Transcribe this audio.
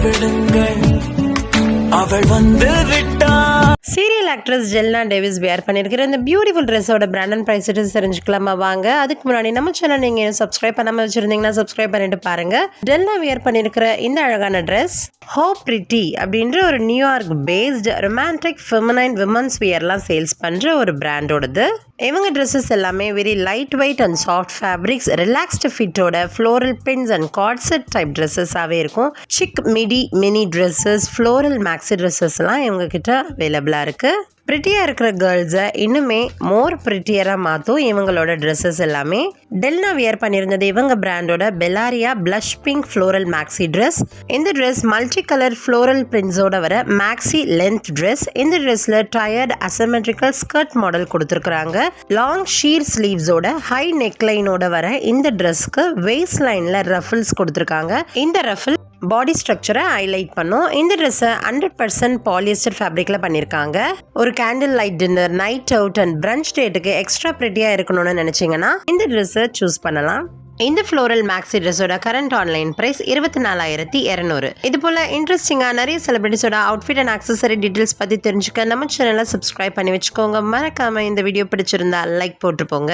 விடுங்கள் அவள் வந்து விட்டாள். சீரியல் ஆக்ட்ரஸ் ஜெல்னா டேவிஸ் வியர் பண்ணியிருக்கிற இந்த பியூட்டிஃபுல் ட்ரெஸ்ஸோட பிராண்ட் அண்ட் ப்ரைஸ் தெரிஞ்சுக்கலாமா வாங்க. அதுக்கு முன்னாடி நம்ம சேனல் நீங்கள் சப்ஸ்கிரைப் பண்ணாமல் வச்சுருந்தீங்கன்னா சப்ஸ்கிரைப் பண்ணிட்டு பாருங்க. ஜெல்னா வியர் பண்ணியிருக்கிற இந்த அழகான ட்ரெஸ் ஹோ பிரிட்டி அப்படின்ற ஒரு New York based romantic feminine women's வியர்லாம் சேல்ஸ் பண்ணுற ஒரு பிராண்டோடது. இவங்க ட்ரெஸ்ஸஸ் எல்லாமே very light weight and soft fabrics, relaxed ஃபிட்டோட ஃப்ளோரல் பிரிண்ட்ஸ் அண்ட் கார்ட்செட் டைப் ட்ரெஸ்ஸஸாகவே இருக்கும். Chic mini dresses, floral maxi ட்ரெஸ்ஸஸ்லாம் இவங்க கிட்ட அவைலபிளாக இருக்குது. ப்ரிட்டியாக இருக்கிற கேர்ள்ஸை இன்னுமே மோர் ப்ரிட்டியராக மாற்றும் இவங்களோட ட்ரெஸ்ஸஸ் எல்லாமே. டெல்னா வியர் பண்ணியிருந்தது இவங்க பிராண்டோட பெலாரியா blush pink floral maxi dress. இந்த ட்ரெஸ் மல்டி கலர் ஃப்ளோரல் பிரிண்ட்ஸோட வர மேக்ஸி லென்த் ட்ரெஸ். இந்த ட்ரெஸ்ஸில் டயர்ட் அசமெட்ரிக்கல் ஸ்கர்ட் மாடல் கொடுத்துருக்குறாங்க. லாங் ஷீர் ஸ்லீவ்ஸோட ஹை நெக்லைனோட வர இந்த ட்ரெஸ்க்கு வேஸ்ட் லைனில் ரஃபிள்ஸ் கொடுத்துருக்காங்க. இந்த ரஃபிள் பாடி ஸ்ட்ரக்சரை ஹைலைட் பண்ணும். இந்த ட்ரெஸ்ஸை 100% பாலியஸ்டர் ஃபேப்ரிக்கில் பண்ணியிருக்காங்க. ஒரு candle light dinner, night out and French டேட்டுக்கு எக்ஸ்ட்ரா ப்ரிட்டியாக இருக்கணும்னு நினச்சிங்கன்னா இந்த ட்ரெஸ்ஸை சூஸ் பண்ணலாம். இந்த ஃப்ளோரல் மேக்ஸி ட்ரெஸ்ஸோட கரண்ட் ஆன்லைன் ப்ரைஸ் 24,200. இது போல் இன்ட்ரெஸ்டிங்காக நிறைய செலிபிரிட்டிஸோட அவுட்ஃபிட் அண்ட் ஆக்சசரி டீட்டெயில்ஸ் பற்றி தெரிஞ்சுக்க நம்ம சேனலை சப்ஸ்கிரைப் பண்ணி வச்சுக்கோங்க. மறக்காமல் இந்த வீடியோ பிடிச்சிருந்தா லைக் போட்டுருப்போங்க.